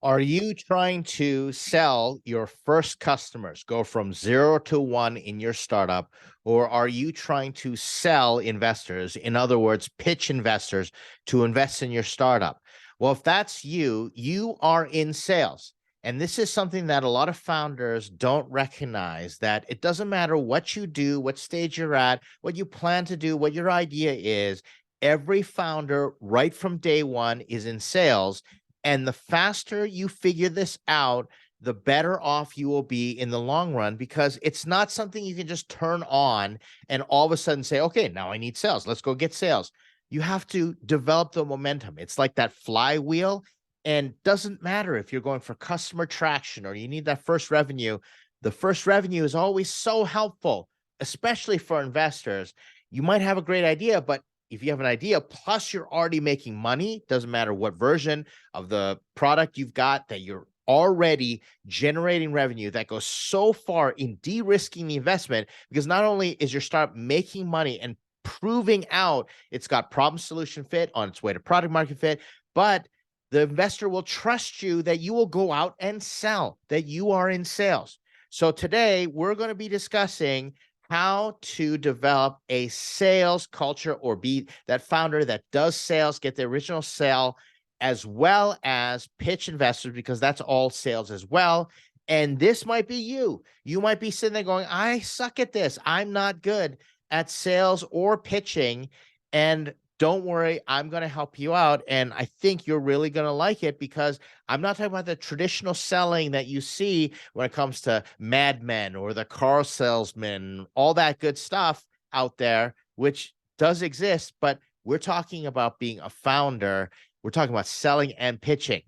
Are you trying to sell your first customers, go from 0 to 1 in your startup, or are you trying to sell investors, in other words, pitch investors to invest in your startup? Well, if that's you, you are in sales. And this is something that a lot of founders don't recognize, that it doesn't matter what you do, what stage you're at, what you plan to do, what your idea is. Every founder right from day one is in sales. And the faster you figure this out, the better off you will be in the long run, because it's not something you can just turn on and all of a sudden say, okay, now I need sales. Let's go get sales. You have to develop the momentum. It's like that flywheel. And doesn't matter if you're going for customer traction or you need that first revenue. The first revenue is always so helpful, especially for investors. You might have a great idea, but if you have an idea, plus you're already making money, doesn't matter what version of the product you've got, that you're already generating revenue, that goes so far in de-risking the investment, because not only is your startup making money and proving out it's got problem solution fit on its way to product market fit, but the investor will trust you that you will go out and sell, that you are in sales. So today we're going to be discussing how to develop a sales culture, or be that founder that does sales, get the original sale, as well as pitch investors, because that's all sales as well. And this might be you. You might be sitting there going, I suck at this. I'm not good at sales or pitching. And don't worry, I'm going to help you out. And I think you're really going to like it, because I'm not talking about the traditional selling that you see when it comes to Mad Men or the car salesman, all that good stuff out there, which does exist. But we're talking about being a founder. We're talking about selling and pitching.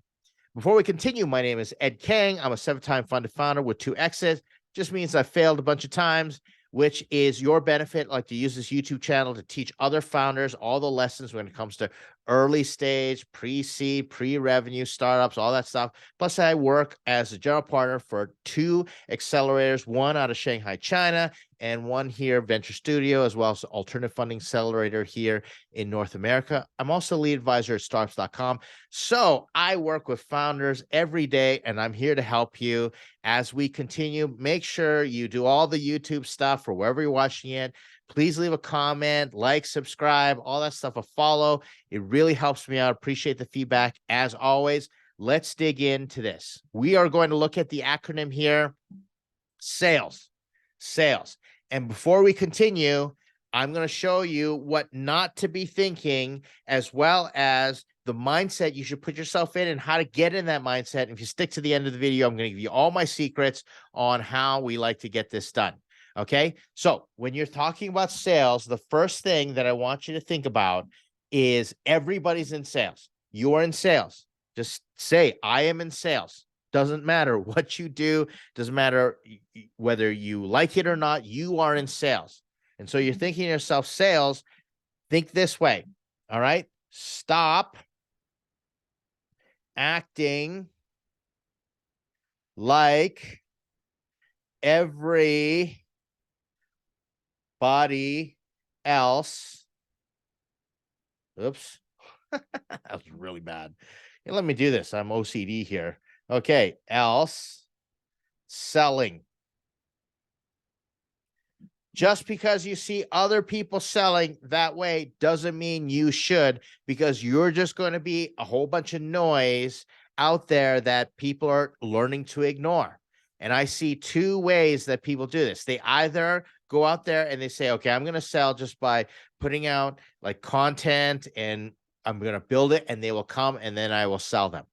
Before we continue, my name is Ed Kang. I'm a 7-time funded founder with 2 exits. Just means I failed a bunch of times, which is your benefit. I like to use this YouTube channel to teach other founders all the lessons when it comes to early stage, pre-seed, pre-revenue startups, all that stuff. Plus, I work as a general partner for 2 accelerators, one out of Shanghai, China, and one here, Venture Studio, as well as Alternative Funding Accelerator here in North America. I'm also lead advisor at startups.com. So I work with founders every day, and I'm here to help you as we continue. Make sure you do all the YouTube stuff or wherever you're watching it. Please leave a comment, like, subscribe, all that stuff, a follow. It really helps me out. Appreciate the feedback. As always, let's dig into this. We are going to look at the acronym here, SALES. SALES. And before we continue, I'm going to show you what not to be thinking, as well as the mindset you should put yourself in and how to get in that mindset. And if you stick to the end of the video, I'm going to give you all my secrets on how we like to get this done. Okay. So when you're talking about sales, the first thing that I want you to think about is everybody's in sales. You are in sales. Just say, I am in sales. Doesn't matter what you do. Doesn't matter whether you like it or not. You are in sales. And so you're thinking to yourself, sales, think this way. All right. Stop acting like everybody else. Oops. That was really bad. Hey, let me do this. I'm OCD here. Okay. Else selling. Just because you see other people selling that way doesn't mean you should, because you're just going to be a whole bunch of noise out there that people are learning to ignore. And I see 2 ways that people do this. They either go out there and they say, okay, I'm going to sell just by putting out like content, and I'm going to build it, and they will come, and then I will sell them.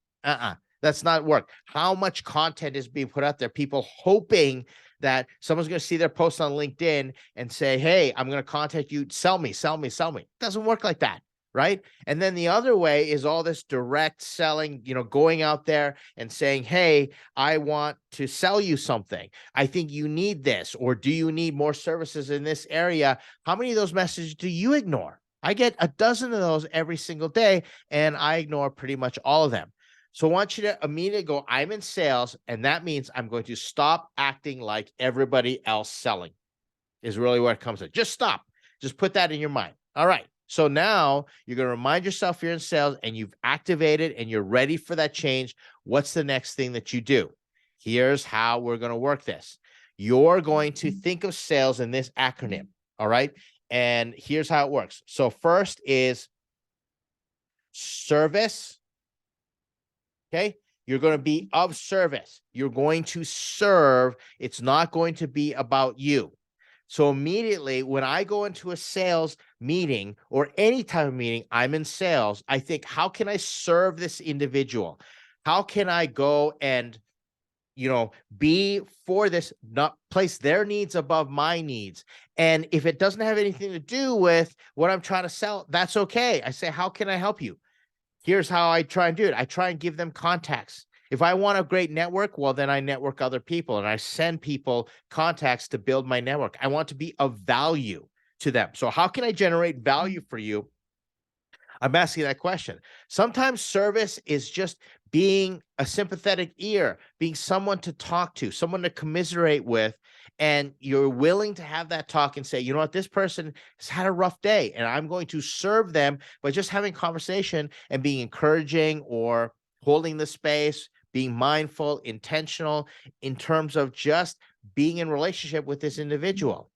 That's not work. How much content is being put out there? People hoping that someone's going to see their post on LinkedIn and say, hey, I'm going to contact you. Sell me, sell me, sell me. It doesn't work like that. Right. And then the other way is all this direct selling, going out there and saying, hey, I want to sell you something. I think you need this, or do you need more services in this area? How many of those messages do you ignore? I get a dozen of those every single day, and I ignore pretty much all of them. So I want you to immediately go, I'm in sales, and that means I'm going to stop acting like everybody else selling, is really what it comes to. Just stop. Just put that in your mind. All right. So now you're going to remind yourself you're in sales and you've activated and you're ready for that change. What's the next thing that you do? Here's how we're going to work this. You're going to think of sales in this acronym. All right. And here's how it works. So first is service. Okay. You're going to be of service. You're going to serve. It's not going to be about you. So immediately when I go into a sales meeting or any type of meeting, I'm in sales. I think, how can I serve this individual? How can I go and, be for this, not place their needs above my needs? And if it doesn't have anything to do with what I'm trying to sell, that's okay. I say, how can I help you? Here's how I try and do it. I try and give them contacts. If I want a great network, well, then I network other people and I send people contacts to build my network. I want to be of value to them. So how can I generate value for you? I'm asking that question. Sometimes service is just being a sympathetic ear, being someone to talk to, someone to commiserate with, and you're willing to have that talk and say, you know what, this person has had a rough day, and I'm going to serve them by just having conversation and being encouraging or holding the space, being mindful, intentional in terms of just being in relationship with this individual.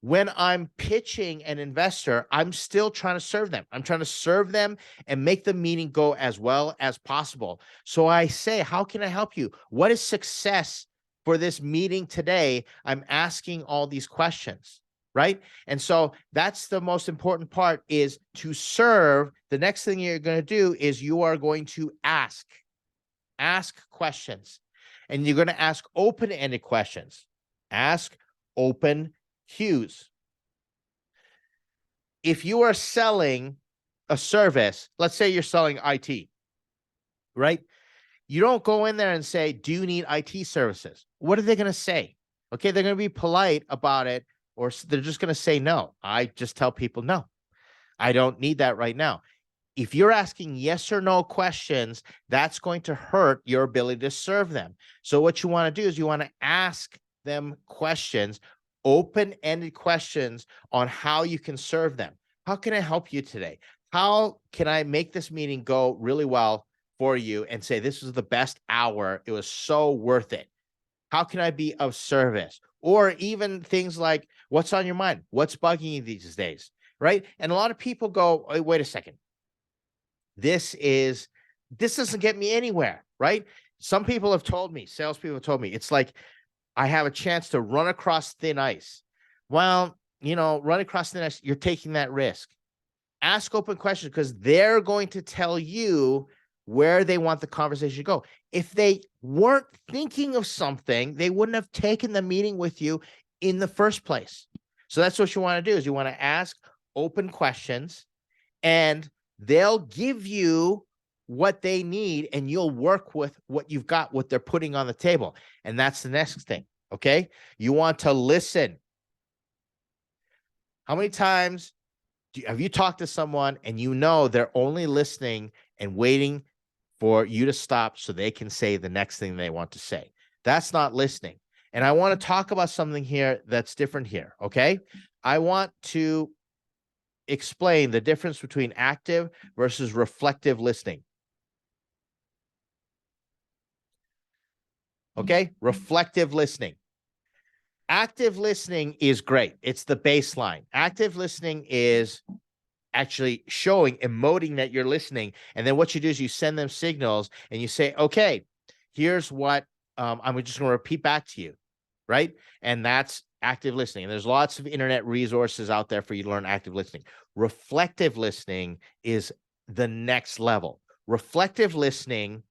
When I'm pitching an investor, I'm still trying to serve them. I'm trying to serve them and make the meeting go as well as possible. So I say, how can I help you? What is success for this meeting today? I'm asking all these questions, right? And so that's the most important part, is to serve. The next thing you're going to do is you are going to ask questions, and you're going to ask open-ended questions. Ask open cues. If you are selling a service, let's say you're selling IT, right? You don't go in there and say, do you need IT services? What are they going to say? Okay, they're going to be polite about it, or they're just going to say no. I just tell people, no, I don't need that right now. If you're asking yes or no questions, that's going to hurt your ability to serve them. So what you want to do is you want to ask them questions, open-ended questions on how you can serve them. How can I help you today? How can I make this meeting go really well for you and say, this was the best hour. It was so worth it. How can I be of service? Or even things like, what's on your mind? What's bugging you these days? Right? And a lot of people go, oh, wait a second. This doesn't get me anywhere, right? Some people have told me, salespeople have told me, it's like I have a chance to run across thin ice. Well, run across thin ice, you're taking that risk. Ask open questions, because they're going to tell you where they want the conversation to go. If they weren't thinking of something, they wouldn't have taken the meeting with you in the first place. So that's what you want to do, is you want to ask open questions, and they'll give you what they need, and you'll work with what you've got, what they're putting on the table. And that's the next thing. Okay. You want to listen. How many times have you talked to someone and they're only listening and waiting for you to stop so they can say the next thing they want to say? That's not listening. And I want to talk about something here that's different here. Okay. I want to explain the difference between active versus reflective listening. Okay. Reflective listening. Active listening is great. It's the baseline. Active listening is actually emoting that you're listening. And then what you do is you send them signals and you say, okay, here's what I'm just going to repeat back to you. Right. And that's active listening. And there's lots of internet resources out there for you to learn active listening. Reflective listening is the next level. Reflective listening,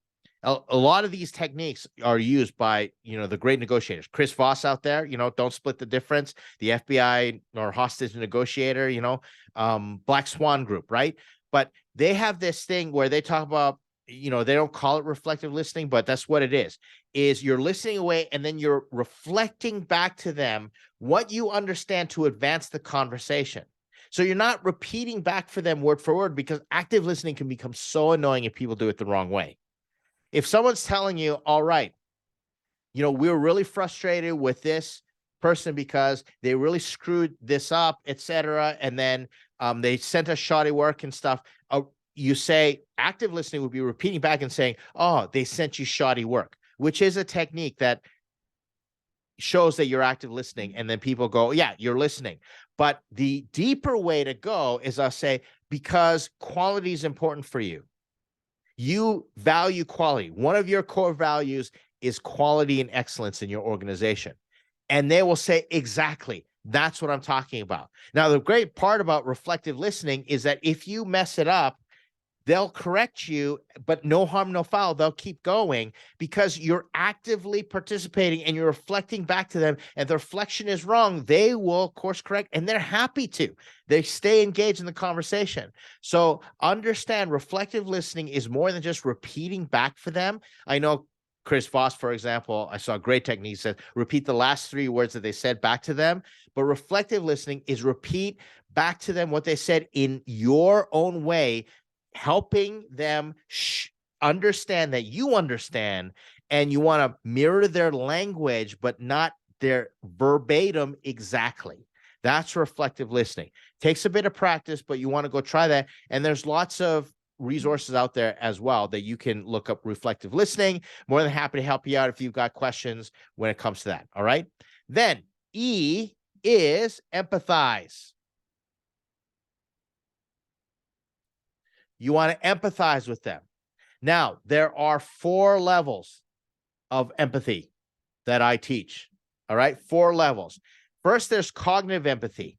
a lot of these techniques are used by, the great negotiators. Chris Voss out there, don't split the difference. The FBI or hostage negotiator, Black Swan Group, right? But they have this thing where they talk about, they don't call it reflective listening, but that's what it is you're listening away and then you're reflecting back to them what you understand to advance the conversation. So you're not repeating back for them word for word, because active listening can become so annoying if people do it the wrong way. If someone's telling you, all right, we're really frustrated with this person because they really screwed this up, etc. And then they sent us shoddy work and stuff. You say active listening would be repeating back and saying, oh, they sent you shoddy work, which is a technique that shows that you're active listening. And then people go, yeah, you're listening. But the deeper way to go is I'll say, because quality is important for you. You value quality. One of your core values is quality and excellence in your organization. And they will say, exactly, that's what I'm talking about. Now, the great part about reflective listening is that if you mess it up, they'll correct you, but no harm, no foul. They'll keep going because you're actively participating and you're reflecting back to them. And the reflection is wrong, they will course correct, and they're happy to. They stay engaged in the conversation. So understand, reflective listening is more than just repeating back for them. I know Chris Voss, for example, I saw a great technique, said repeat the last 3 words that they said back to them. But reflective listening is repeat back to them what they said in your own way, helping them understand that you understand, and you want to mirror their language, but not their verbatim exactly. That's reflective listening. Takes a bit of practice, but you want to go try that. And there's lots of resources out there as well that you can look up reflective listening. More than happy to help you out if you've got questions when it comes to that. All right. Then E is empathize. You want to empathize with them. Now, there are 4 levels of empathy that I teach. All right, 4 levels. First, there's cognitive empathy,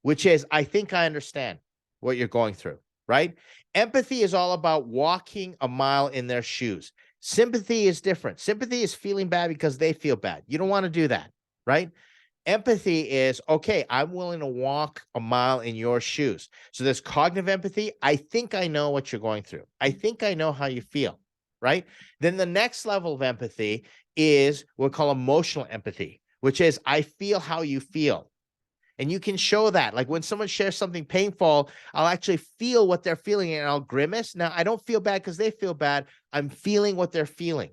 which is, I think I understand what you're going through, right? Empathy is all about walking a mile in their shoes. Sympathy is different. Sympathy is feeling bad because they feel bad. You don't want to do that, right? Empathy is, okay, I'm willing to walk a mile in your shoes. So there's cognitive empathy. I think I know what you're going through. I think I know how you feel, right? Then the next level of empathy is what we call emotional empathy, which is I feel how you feel. And you can show that. Like when someone shares something painful, I'll actually feel what they're feeling and I'll grimace. Now, I don't feel bad because they feel bad. I'm feeling what they're feeling,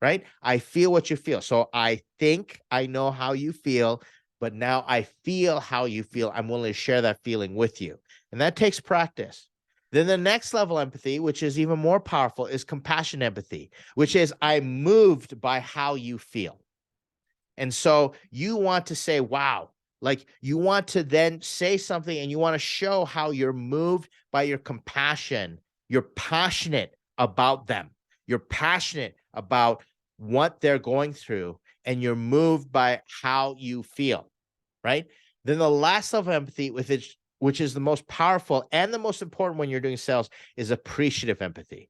right? I feel what you feel. So I think I know how you feel, but now I feel how you feel. I'm willing to share that feeling with you. And that takes practice. Then the next level empathy, which is even more powerful, is compassion empathy, which is I'm moved by how you feel. And so you want to say, wow, like you want to then say something and you want to show how you're moved by your compassion. You're passionate about them. You're passionate about what they're going through, and you're moved by how you feel, right? Then the last level of empathy, which is the most powerful and the most important when you're doing sales, is appreciative empathy.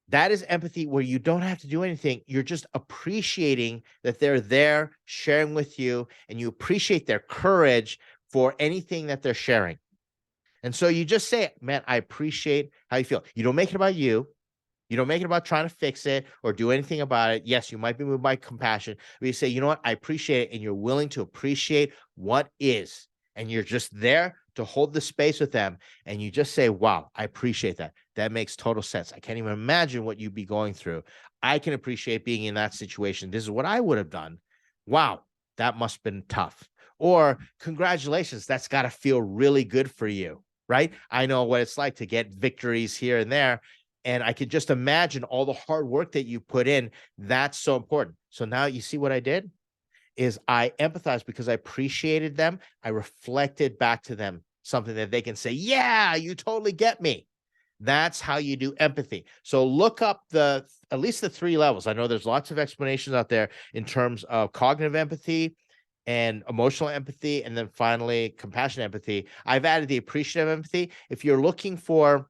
That is empathy where you don't have to do anything. You're just appreciating that they're there sharing with you, and you appreciate their courage for anything that they're sharing. And so you just say, man, I appreciate how you feel. You don't make it about you. You don't make it about trying to fix it or do anything about it. Yes, you might be moved by compassion, but you say, you know what? I appreciate it. And you're willing to appreciate what is. And you're just there to hold the space with them. And you just say, wow, I appreciate that. That makes total sense. I can't even imagine what you'd be going through. I can appreciate being in that situation. This is what I would have done. Wow, that must have been tough. Or congratulations, that's got to feel really good for you, right? I know what it's like to get victories here and there. And I could just imagine all the hard work that you put in. That's so important. So now you see what I did is I empathized because I appreciated them. I reflected back to them something that they can say, yeah, you totally get me. That's how you do empathy. So look up at least the 3 levels. I know there's lots of explanations out there in terms of cognitive empathy and emotional empathy, and then finally compassion empathy. I've added the appreciative empathy. If you're looking for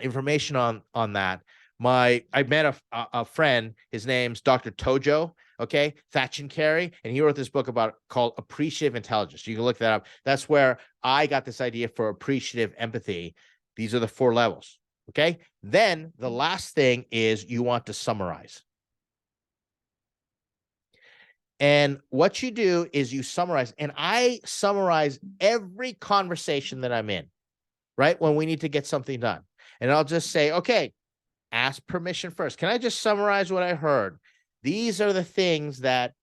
information on that, I met a friend, his name's Dr. Tojo, okay, Thatchin Carey, and he wrote this book called Appreciative Intelligence. You can look that up. That's where I got this idea for appreciative empathy. These are the 4 levels, okay? Then the last thing is you want to summarize. And what you do is you summarize, and I summarize every conversation that I'm in, right? When we need to get something done. And I'll just say, okay, ask permission first. Can I just summarize what I heard? These are the things that,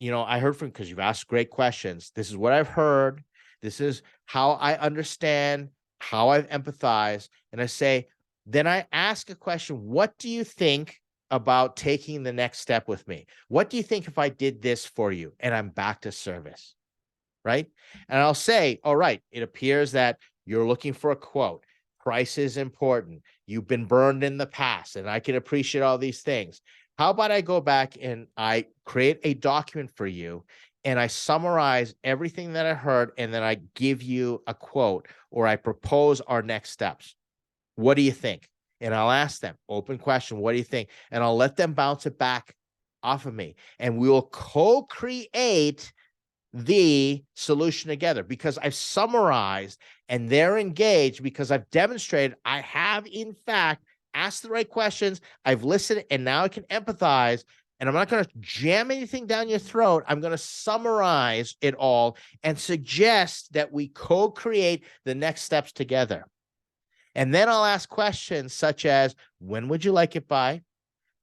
I heard from, because you've asked great questions. This is what I've heard. This is how I understand, how I've empathized. And I say, then I ask a question. What do you think about taking the next step with me? What do you think if I did this for you and I'm back to service? Right. And I'll say, all right, it appears that you're looking for a quote. Price is important. You've been burned in the past, and I can appreciate all these things. How about I go back and I create a document for you and I summarize everything that I heard, and then I give you a quote or I propose our next steps. What do you think? And I'll ask them, open question, what do you think? And I'll let them bounce it back off of me. And we will co-create the solution together because I've summarized and they're engaged because I've demonstrated I have, in fact, asked the right questions. I've listened, and now I can empathize. And I'm not going to jam anything down your throat. I'm going to summarize it all and suggest that we co-create the next steps together. And then I'll ask questions such as, when would you like it by?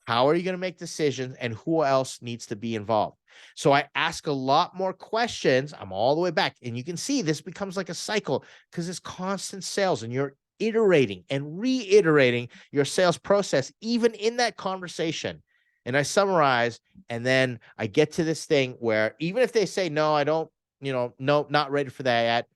How are you going to make decisions? And who else needs to be involved? So I ask a lot more questions. I'm all the way back. And you can see this becomes like a cycle because it's constant sales and you're iterating and reiterating your sales process, even in that conversation. And I summarize, and then I get to this thing where even if they say, no, I don't, no, not ready for that yet.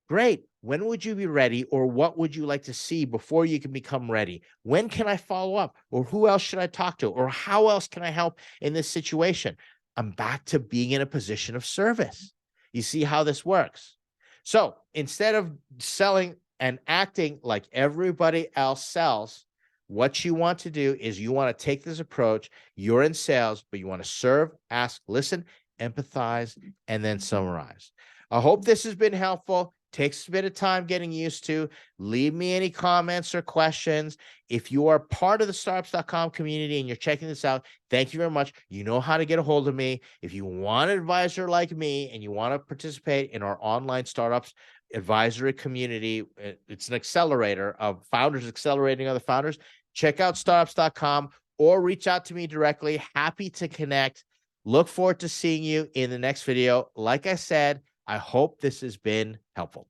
Great. When would you be ready, or what would you like to see before you can become ready? When can I follow up, or who else should I talk to, or how else can I help in this situation? I'm back to being in a position of service. You see how this works? So instead of selling and acting like everybody else sells, what you want to do is you want to take this approach. You're in sales, but you want to serve, ask, listen, empathize, and then summarize. I hope this has been helpful. Takes a bit of time getting used to. Leave me any comments or questions. If you are part of the startups.com community and you're checking this out, thank you very much. You know how to get a hold of me. If you want an advisor like me and you want to participate in our online startups advisory community, it's an accelerator of founders accelerating other founders. Check out startups.com or reach out to me directly. Happy to connect. Look forward to seeing you in the next video. Like I said, I hope this has been helpful.